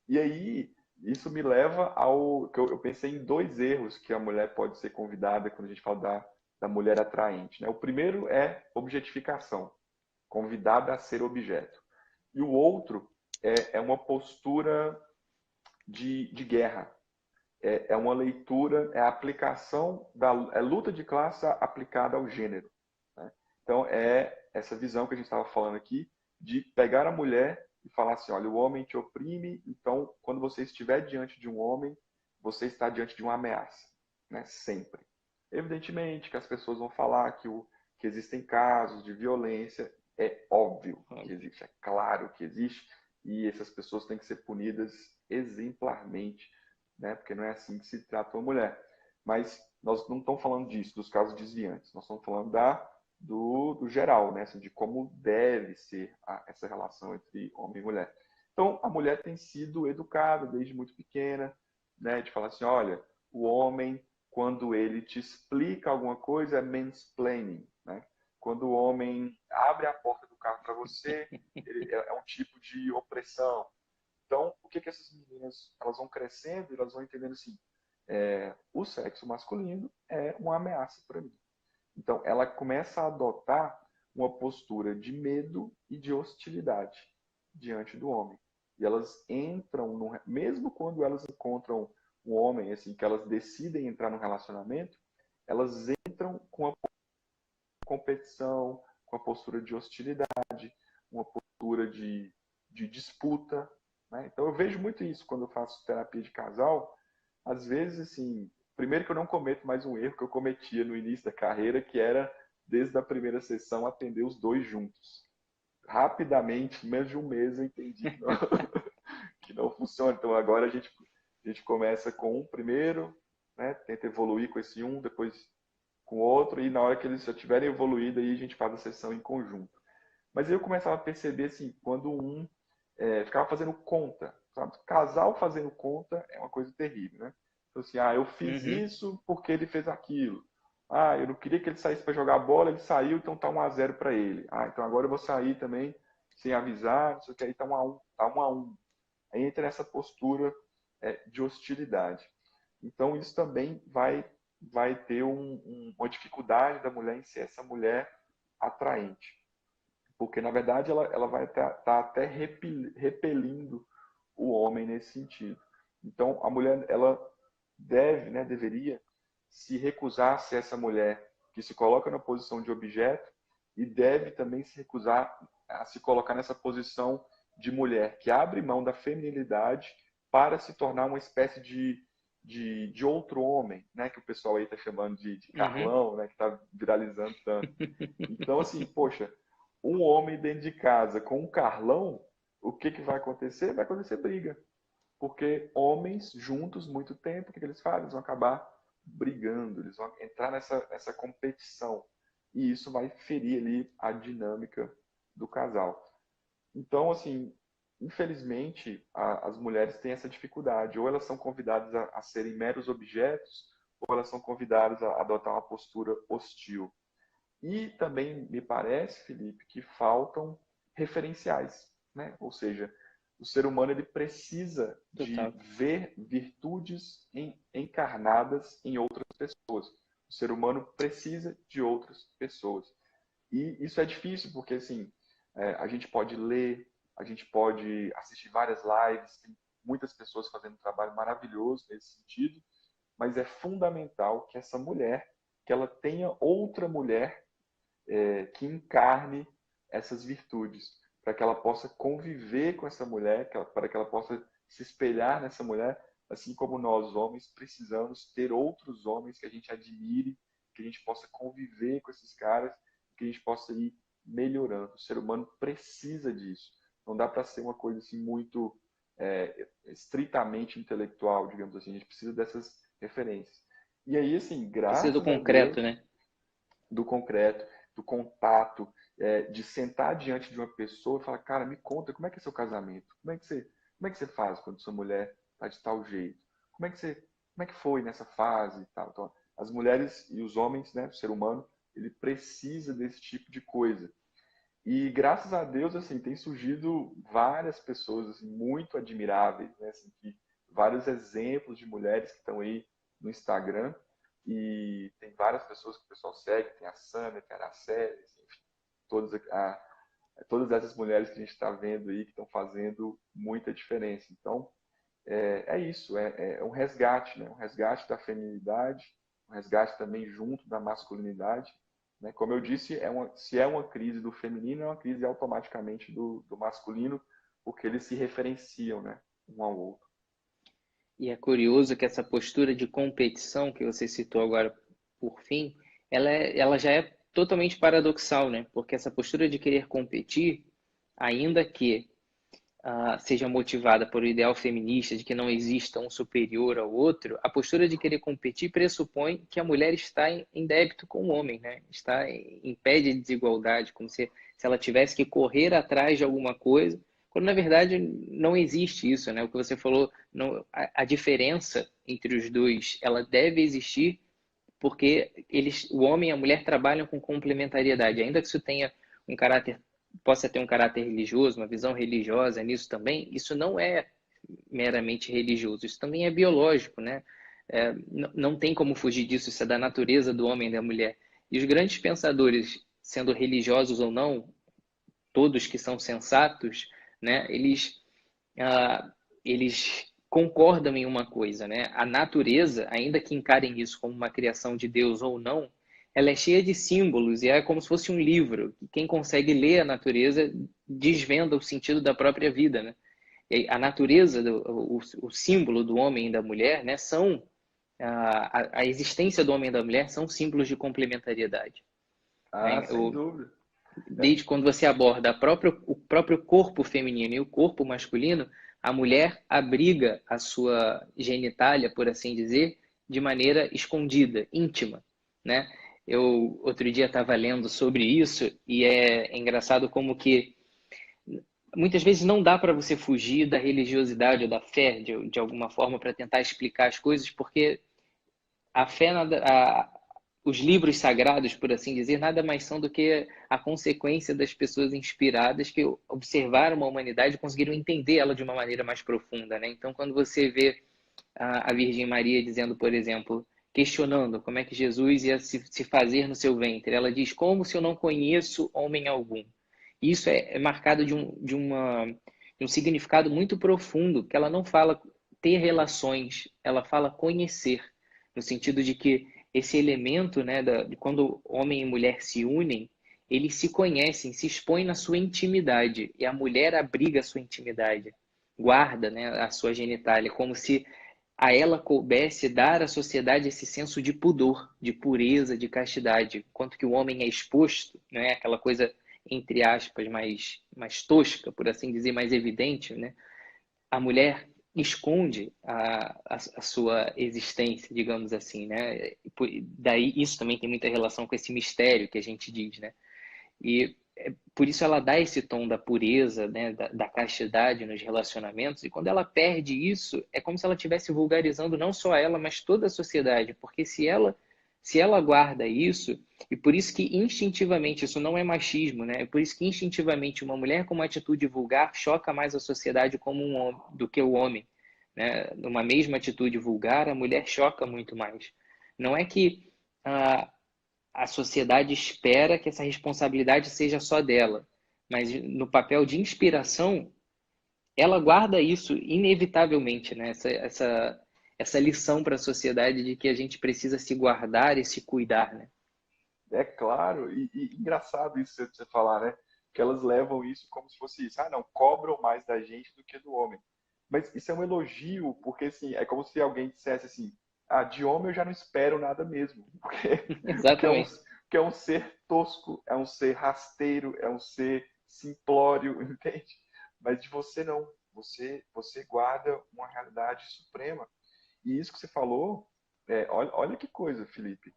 E aí, isso me leva ao que eu pensei em dois erros que a mulher pode ser convidada quando a gente fala da mulher atraente, né? O primeiro é objetificação, convidada a ser objeto. E o outro é uma postura de guerra. É uma leitura, é a aplicação é luta de classe aplicada ao gênero, né? Então, é essa visão que a gente estava falando aqui, de pegar a mulher e falar assim, olha, o homem te oprime, então, quando você estiver diante de um homem, você está diante de uma ameaça, né? Sempre. Evidentemente que as pessoas vão falar que existem casos de violência, é óbvio que existe, é claro que existe, e essas pessoas têm que ser punidas exemplarmente, né? Porque não é assim que se trata uma mulher. Mas nós não estamos falando disso, dos casos desviantes. Nós estamos falando do geral, né? Assim, de como deve ser essa relação entre homem e mulher. Então, a mulher tem sido educada desde muito pequena, né? De falar assim, olha, o homem, quando ele te explica alguma coisa, é mansplaining, né? Quando o homem abre a porta do carro para você, é um tipo de opressão. Então, o que essas meninas elas vão crescendo e elas vão entendendo assim, o sexo masculino é uma ameaça para mim. Então, ela começa a adotar uma postura de medo e de hostilidade diante do homem. E elas entram, mesmo quando elas encontram um homem, assim, que elas decidem entrar no relacionamento, elas entram com a competição, com a postura de hostilidade, uma postura de disputa, né? Então eu vejo muito isso quando eu faço terapia de casal. Às vezes, assim, primeiro que eu não cometo mais um erro que eu cometia no início da carreira, que era, desde a primeira sessão, atender os dois juntos. Rapidamente, em menos de um mês, eu entendi que não funciona. Então agora a gente começa com um primeiro, né? Tenta evoluir com esse um, depois com outro, e na hora que eles já tiverem evoluído, aí a gente faz a sessão em conjunto. Mas aí eu começava a perceber, assim, quando ficava fazendo conta, sabe? Casal fazendo conta é uma coisa terrível, né? Então, assim, eu fiz isso porque ele fez aquilo. Eu não queria que ele saísse para jogar bola, ele saiu, então tá 1-0 para ele. Então agora eu vou sair também sem avisar, não sei o que, aí tá 1-1, tá 1-1. Aí entra nessa postura de hostilidade. Então isso também vai ter uma dificuldade da mulher em ser essa mulher atraente. Porque, na verdade, ela vai estar até repelindo o homem nesse sentido. Então, a mulher, ela deveria se recusar a ser essa mulher que se coloca na posição de objeto e deve também se recusar a se colocar nessa posição de mulher que abre mão da feminilidade para se tornar uma espécie de outro homem, né? Que o pessoal aí está chamando de Carlão, né? Que está viralizando tanto. Então, assim, poxa, um homem dentro de casa com um Carlão, o que vai acontecer? Vai acontecer briga. Porque homens juntos muito tempo, o que eles fazem? Eles vão acabar brigando, eles vão entrar nessa competição. E isso vai ferir ali a dinâmica do casal. Então, assim, infelizmente, as mulheres têm essa dificuldade. Ou elas são convidadas a serem meros objetos, ou elas são convidadas a adotar uma postura hostil. E também me parece, Felipe, que faltam referenciais, né? Ou seja, o ser humano ele precisa de Total. ver virtudes encarnadas em outras pessoas. O ser humano precisa de outras pessoas. E isso é difícil porque assim, a gente pode ler, a gente pode assistir várias lives, tem muitas pessoas fazendo um trabalho maravilhoso nesse sentido, mas é fundamental que essa mulher, que ela tenha outra mulher que encarne essas virtudes, para que ela possa conviver com essa mulher, para que ela possa se espelhar nessa mulher, assim como nós homens precisamos ter outros homens que a gente admire, que a gente possa conviver com esses caras, que a gente possa ir melhorando. O ser humano precisa disso. Não dá para ser uma coisa assim muito estritamente intelectual, digamos assim. A gente precisa dessas referências. E aí, assim, Precisa do graças a concreto, Deus, né? do concreto, do contato, de sentar diante de uma pessoa e falar, cara, me conta, como é que é seu casamento? Como é que você faz quando sua mulher está de tal jeito? Como é que foi nessa fase e tal? Então, as mulheres e os homens, né, o ser humano, ele precisa desse tipo de coisa. E graças a Deus, assim, tem surgido várias pessoas assim, muito admiráveis, né, assim, vários exemplos de mulheres que estão aí no Instagram e tem várias pessoas que o pessoal segue, tem a Sâmia, tem a Araceli, assim, enfim, todas essas mulheres que a gente está vendo aí que estão fazendo muita diferença. Então, é isso, é um resgate, né? Um resgate da feminilidade, um resgate também junto da masculinidade. Né? Como eu disse, se é uma crise do feminino, é uma crise automaticamente do masculino, porque eles se referenciam, né? Um ao outro. E é curioso que essa postura de competição que você citou agora por fim, ela já é totalmente paradoxal, né? Porque essa postura de querer competir, ainda que seja motivada por um ideal feminista de que não exista um superior ao outro, a postura de querer competir pressupõe que a mulher está em débito com o homem, né? Está em pé de desigualdade, como se ela tivesse que correr atrás de alguma coisa, quando na verdade não existe isso, né? O que você falou, não, a diferença entre os dois, ela deve existir porque o homem e a mulher trabalham com complementariedade, ainda que isso tenha um caráter, possa ter um caráter religioso, uma visão religiosa nisso também, isso não é meramente religioso, isso também é biológico, né? Não tem como fugir disso, isso é da natureza do homem e da mulher. E os grandes pensadores, sendo religiosos ou não, todos que são sensatos, né? Eles concordam em uma coisa, né? A natureza, ainda que encarem isso como uma criação de Deus ou não, ela é cheia de símbolos e é como se fosse um livro. Quem consegue ler a natureza desvenda o sentido da própria vida, né? E a natureza, o símbolo do homem e da mulher, né, são a existência do homem e da mulher são símbolos de complementariedade. Ah, Né? sem dúvida. Desde quando você aborda o próprio corpo feminino e o corpo masculino, a mulher abriga a sua genitália, por assim dizer, de maneira escondida, íntima, né? Eu outro dia estava lendo sobre isso e é engraçado como que muitas vezes não dá para você fugir da religiosidade ou da fé de alguma forma para tentar explicar as coisas, porque a fé, os livros sagrados, por assim dizer, nada mais são do que a consequência das pessoas inspiradas que observaram a humanidade e conseguiram entender ela de uma maneira mais profunda, né? Então, quando você vê a Virgem Maria dizendo, por exemplo, questionando como é que Jesus ia se fazer no seu ventre, ela diz, como se eu não conheço homem algum? Isso é marcado de um significado muito profundo, que ela não fala ter relações, ela fala conhecer, no sentido de que esse elemento, né, de quando homem e mulher se unem, eles se conhecem, se expõem na sua intimidade, e a mulher abriga a sua intimidade, guarda, né, a sua genitália, como se a ela coubesse dar à sociedade esse senso de pudor, de pureza, de castidade, enquanto que o homem é exposto, né, aquela coisa, entre aspas, mais tosca, por assim dizer, mais evidente, né? A mulher esconde a sua existência, digamos assim, né? Daí isso também tem muita relação com esse mistério que a gente diz, né? E por isso ela dá esse tom da pureza, né, da castidade nos relacionamentos, e quando ela perde isso, é como se ela estivesse vulgarizando não só ela, mas toda a sociedade, porque se ela guarda isso, e por isso que instintivamente, isso não é machismo, né? É por isso que instintivamente uma mulher com uma atitude vulgar choca mais a sociedade como um homem, do que o homem, né? Numa mesma atitude vulgar, a mulher choca muito mais. Não é que a sociedade espera que essa responsabilidade seja só dela, mas no papel de inspiração, ela guarda isso inevitavelmente, né? Essa lição para a sociedade de que a gente precisa se guardar e se cuidar, né? É claro, e engraçado isso você falar, né? Que elas levam isso como se fosse isso. Ah, não, cobram mais da gente do que do homem. Mas isso é um elogio, porque assim, é como se alguém dissesse assim, ah, de homem eu já não espero nada mesmo. Porque Exatamente. porque é um ser tosco, é um ser rasteiro, é um ser simplório, entende? Mas de você não. Você guarda uma realidade suprema. E isso que você falou, olha que coisa, Felipe.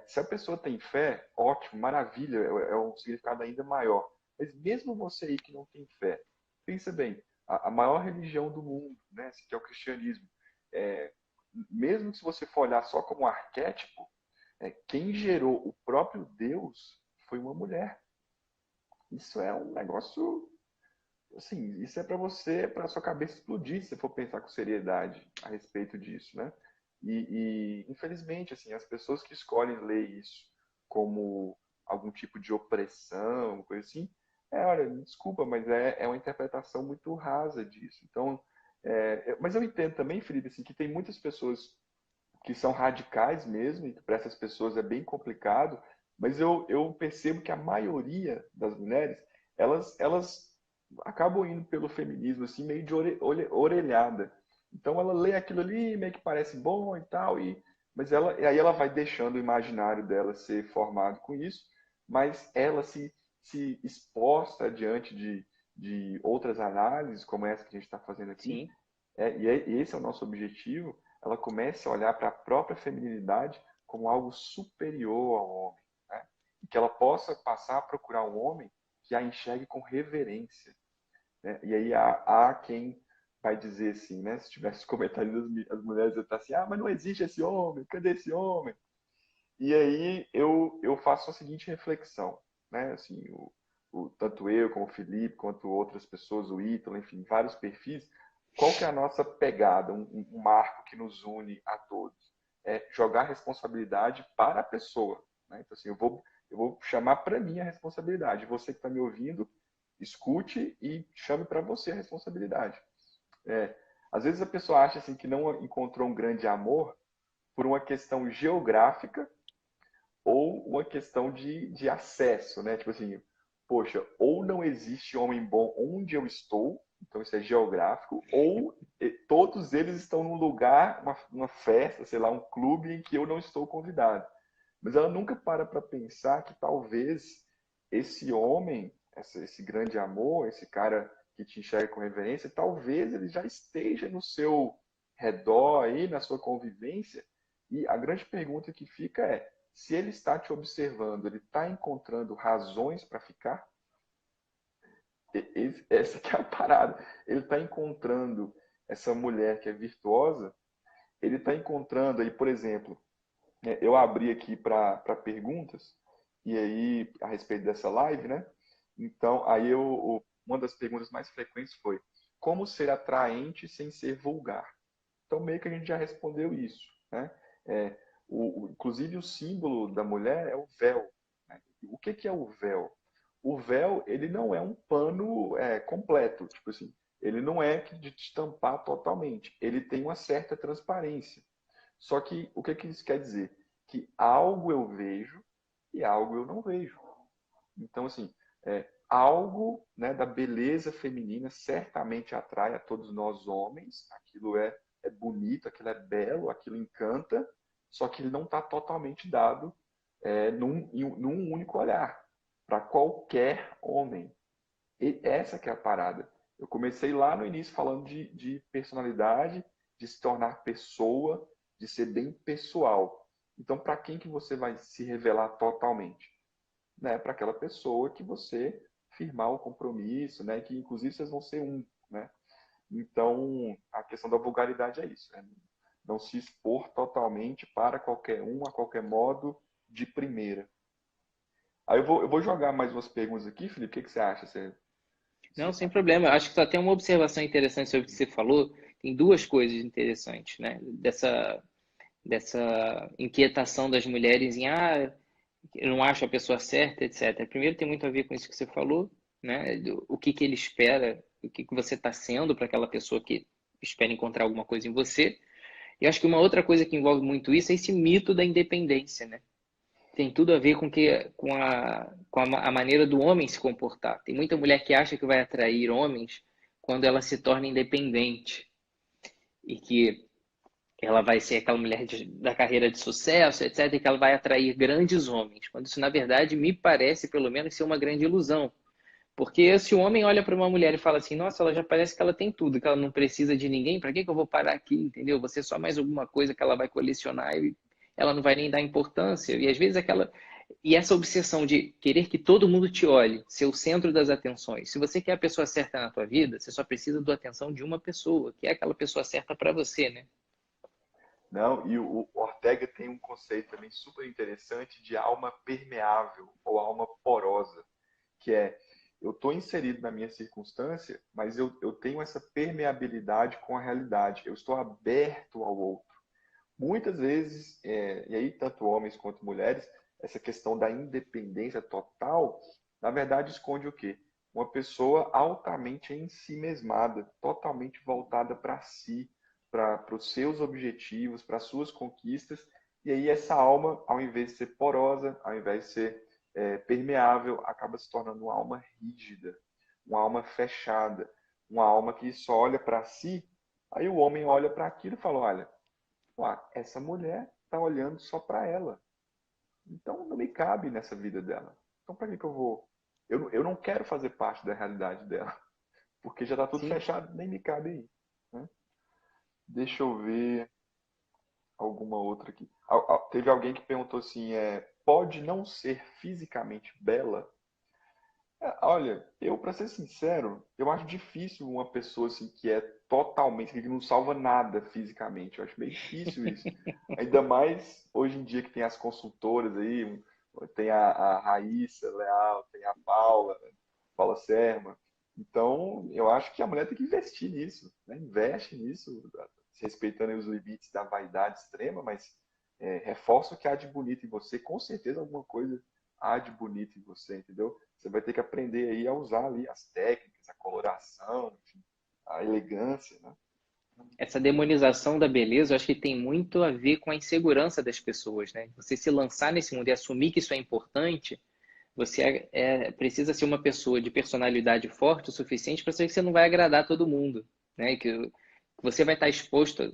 Se a pessoa tem fé, ótimo, maravilha, é um significado ainda maior. Mas mesmo você aí que não tem fé, pensa bem, a maior religião do mundo, né, que é o cristianismo, é, mesmo se você for olhar só como arquétipo, quem gerou o próprio Deus foi uma mulher. Isso é um negócio, assim, isso é para você, para sua cabeça explodir, se você for pensar com seriedade a respeito disso, né? Infelizmente, assim, as pessoas que escolhem ler isso como algum tipo de opressão, coisa assim, olha, me desculpa, mas é uma interpretação muito rasa disso. Então, mas eu entendo também, Felipe, assim, que tem muitas pessoas que são radicais mesmo, e para essas pessoas é bem complicado, mas eu percebo que a maioria das mulheres, elas acabam indo pelo feminismo, assim, meio de orelhada. Então ela lê aquilo ali, meio que parece bom e tal, mas e aí ela vai deixando o imaginário dela ser formado com isso, mas ela se exposta diante de outras análises, como essa que a gente está fazendo aqui, Sim. esse é o nosso objetivo, ela comece a olhar para a própria feminilidade como algo superior ao homem, né? E que ela possa passar a procurar um homem que a enxergue com reverência, né? E aí há quem vai dizer assim, né? Se tivesse comentários as mulheres iam estar assim, ah, mas não existe esse homem, cadê esse homem? E aí eu faço a seguinte reflexão, né? Assim, tanto eu como o Felipe, quanto outras pessoas, o Ítalo, enfim, vários perfis, qual que é a nossa pegada, um marco que nos une a todos? É jogar a responsabilidade para a pessoa, né? Então, assim, eu vou chamar para mim a responsabilidade. Você que está me ouvindo, escute e chame para você a responsabilidade. É, às vezes a pessoa acha assim que não encontrou um grande amor por uma questão geográfica ou uma questão de acesso, né? Tipo assim, poxa, ou não existe homem bom onde eu estou, então isso é geográfico, ou todos eles estão num lugar, uma festa, sei lá, um clube em que eu não estou convidado. Mas ela nunca para pensar que talvez esse homem, esse grande amor, esse cara que te enxerga com reverência, talvez ele já esteja no seu redor aí, na sua convivência. E a grande pergunta que fica é: se ele está te observando, ele está encontrando razões para ficar? Essa que é a parada. Ele está encontrando essa mulher que é virtuosa, ele está encontrando aí, por exemplo, eu abri aqui para perguntas, e aí, a respeito dessa live, né? Então, aí uma das perguntas mais frequentes foi: como ser atraente sem ser vulgar? Então, meio que a gente já respondeu isso, né? É, inclusive, o símbolo da mulher é o véu, né? O que é o véu? O véu, ele não é um pano completo, tipo assim, ele não é de te tampar totalmente, ele tem uma certa transparência. Só que o que isso quer dizer? Que algo eu vejo e algo eu não vejo. Então, assim, algo, né, da beleza feminina certamente atrai a todos nós homens. Aquilo é bonito, aquilo é belo, aquilo encanta, só que ele não está totalmente dado num único olhar, para qualquer homem. E essa que é a parada. Eu comecei lá no início falando de personalidade, de se tornar pessoa, de ser bem pessoal. Então, para quem que você vai se revelar totalmente? Né? Para aquela pessoa que você firmar o compromisso, né? Que inclusive vocês vão ser um, né? Então, a questão da vulgaridade é isso, né? Não se expor totalmente para qualquer um, a qualquer modo, de primeira. Aí eu vou jogar mais umas perguntas aqui, Felipe. O que você acha? Não, sem problema. Eu acho que só tem uma observação interessante sobre o que você falou. Tem duas coisas interessantes, né? Dessa inquietação das mulheres em, eu não acho a pessoa certa, etc. Primeiro, tem muito a ver com isso que você falou, né? O que ele espera, o que você está sendo para aquela pessoa que espera encontrar alguma coisa em você. E acho que uma outra coisa que envolve muito isso é esse mito da independência, né? Tem tudo a ver com a maneira do homem se comportar. Tem muita mulher que acha que vai atrair homens quando ela se torna independente e que ela vai ser aquela mulher da carreira de sucesso, etc., e que ela vai atrair grandes homens. Quando isso, na verdade, me parece, pelo menos, ser uma grande ilusão. Porque se o homem olha para uma mulher e fala assim, nossa, ela já parece que ela tem tudo, que ela não precisa de ninguém, para que eu vou parar aqui, entendeu? Você é só mais alguma coisa que ela vai colecionar e ela não vai nem dar importância. E às vezes E essa obsessão de querer que todo mundo te olhe, ser o centro das atenções. Se você quer a pessoa certa na tua vida, você só precisa da atenção de uma pessoa, que é aquela pessoa certa para você, né? Não, e o Ortega tem um conceito também super interessante de alma permeável ou alma porosa, que é, eu estou inserido na minha circunstância, mas eu tenho essa permeabilidade com a realidade, eu estou aberto ao outro. Muitas vezes, e aí tanto homens quanto mulheres, essa questão da independência total, na verdade esconde o quê? Uma pessoa altamente ensimesmada, totalmente voltada para si, para os seus objetivos, para as suas conquistas, e aí essa alma, ao invés de ser porosa, ao invés de ser permeável, acaba se tornando uma alma rígida, uma alma fechada, uma alma que só olha para si. Aí o homem olha para aquilo e fala, olha, essa mulher está olhando só para ela. Então não me cabe nessa vida dela. Então para que eu vou? Eu não quero fazer parte da realidade dela, porque já está tudo Sim. fechado, nem me cabe aí. Né? Deixa eu ver alguma outra aqui. Teve alguém que perguntou assim, pode não ser fisicamente bela? Olha, para ser sincero, eu acho difícil uma pessoa assim que é totalmente, que não salva nada fisicamente. Eu acho meio difícil isso. Ainda mais hoje em dia que tem as consultoras aí, tem a Raíssa Leal, tem a Paula, né? Paula Serma. Então, eu acho que a mulher tem que investir nisso, né? Investe nisso, respeitando os limites da vaidade extrema, mas reforça o que há de bonito em você. Com certeza alguma coisa há de bonito em você, entendeu? Você vai ter que aprender aí a usar ali as técnicas, a coloração, enfim, a elegância, né? Essa demonização da beleza, eu acho que tem muito a ver com a insegurança das pessoas, né? Você se lançar nesse mundo e assumir que isso é importante, você precisa ser uma pessoa de personalidade forte o suficiente para saber que você não vai agradar todo mundo, né? Que você vai estar exposta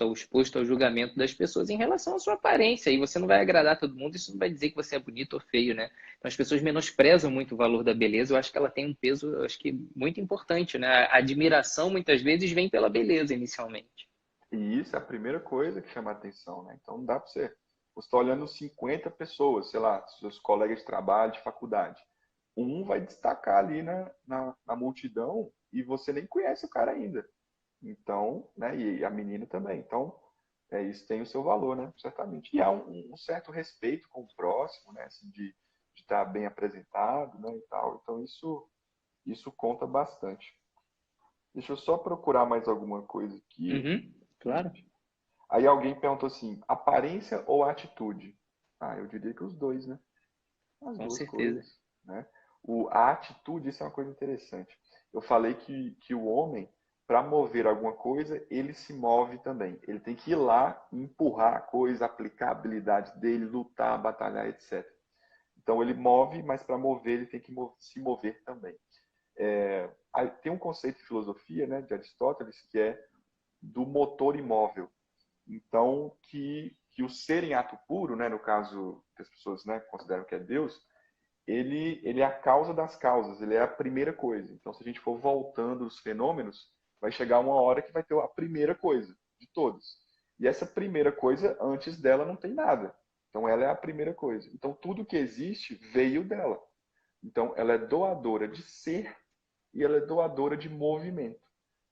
ou exposto ao julgamento das pessoas em relação à sua aparência, e você não vai agradar todo mundo, isso não vai dizer que você é bonito ou feio, né? Então as pessoas menosprezam muito o valor da beleza, eu acho que ela tem um peso, eu acho que muito importante, né? A admiração muitas vezes vem pela beleza inicialmente. E isso é a primeira coisa que chama a atenção, né? Então não dá para você está olhando 50 pessoas, sei lá, seus colegas de trabalho, de faculdade. Um vai destacar ali na multidão e você nem conhece o cara ainda. Então, né? E a menina também. Então, isso tem o seu valor, né? Certamente. E há um certo respeito com o próximo, né? Assim, de estar bem apresentado, né? E tal. Então, isso conta bastante. Deixa eu só procurar mais alguma coisa aqui, Uhum, claro, Felipe. Aí alguém perguntou assim, aparência ou atitude? Eu diria que os dois, né? As com duas certeza. coisas, né? A atitude, isso é uma coisa interessante. Eu falei que o homem, para mover alguma coisa, ele se move também. Ele tem que ir lá, empurrar a coisa, aplicar a habilidade dele, lutar, batalhar, etc. Então ele move, mas para mover ele tem que se mover também. Tem um conceito de filosofia, né, de Aristóteles, que é do motor imóvel. Então, que o ser em ato puro, né, no caso que as pessoas, né, consideram que é Deus, ele é a causa das causas, ele é a primeira coisa. Então, se a gente for voltando os fenômenos, vai chegar uma hora que vai ter a primeira coisa de todos. E essa primeira coisa, antes dela, não tem nada. Então, ela é a primeira coisa. Então, tudo que existe veio dela. Então, ela é doadora de ser e ela é doadora de movimento.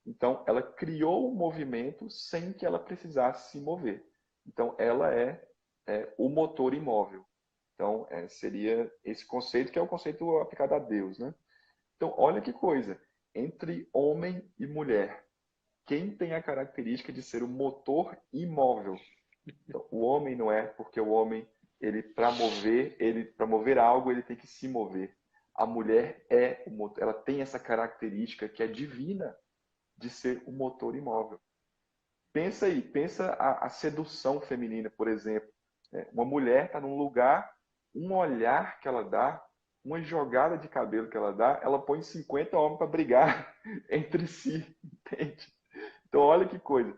Então, ela criou o movimento sem que ela precisasse se mover. Então, ela é o motor imóvel. Então, seria esse conceito que é o conceito aplicado a Deus, né? Então, olha que coisa. Entre homem e mulher, quem tem a característica de ser o motor imóvel? Então, o homem não é, porque o homem, para mover algo, ele tem que se mover. A mulher é o motor, ela tem essa característica que é divina de ser o motor imóvel. Pensa aí, pensa a sedução feminina, por exemplo. Uma mulher está num lugar, um olhar que ela dá, uma jogada de cabelo que ela dá, ela põe 50 homens para brigar entre si, entende? Então, olha que coisa.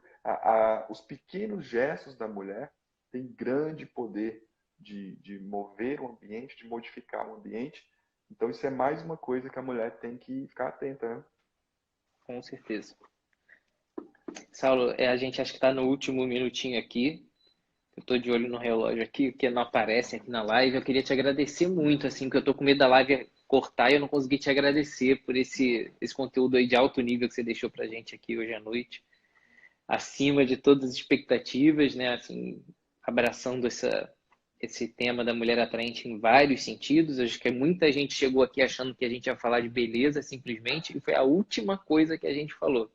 Os pequenos gestos da mulher têm grande poder de mover o ambiente, de modificar o ambiente. Então, isso é mais uma coisa que a mulher tem que ficar atenta, né? Com certeza. Saulo, a gente acho que está no último minutinho aqui. Eu estou de olho no relógio aqui, que não aparece aqui na live. Eu queria te agradecer muito, assim, porque eu estou com medo da live cortar e eu não consegui te agradecer por esse conteúdo aí de alto nível que você deixou para a gente aqui hoje à noite. Acima de todas as expectativas, né? Assim, abraçando esse tema da mulher atraente em vários sentidos. Acho que muita gente chegou aqui achando que a gente ia falar de beleza simplesmente, e foi a última coisa que a gente falou.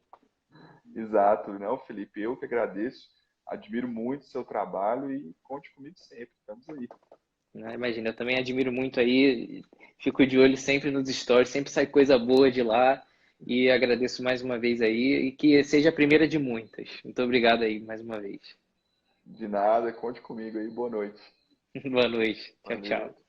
Exato, não, Felipe, eu que agradeço, admiro muito o seu trabalho e conte comigo sempre, estamos aí. Imagina, eu também admiro muito aí, fico de olho sempre nos stories, sempre sai coisa boa de lá, e agradeço mais uma vez aí, e que seja a primeira de muitas. Muito obrigado aí mais uma vez. De nada, conte comigo aí, boa noite. Boa noite. Tchau, Valeu. tchau.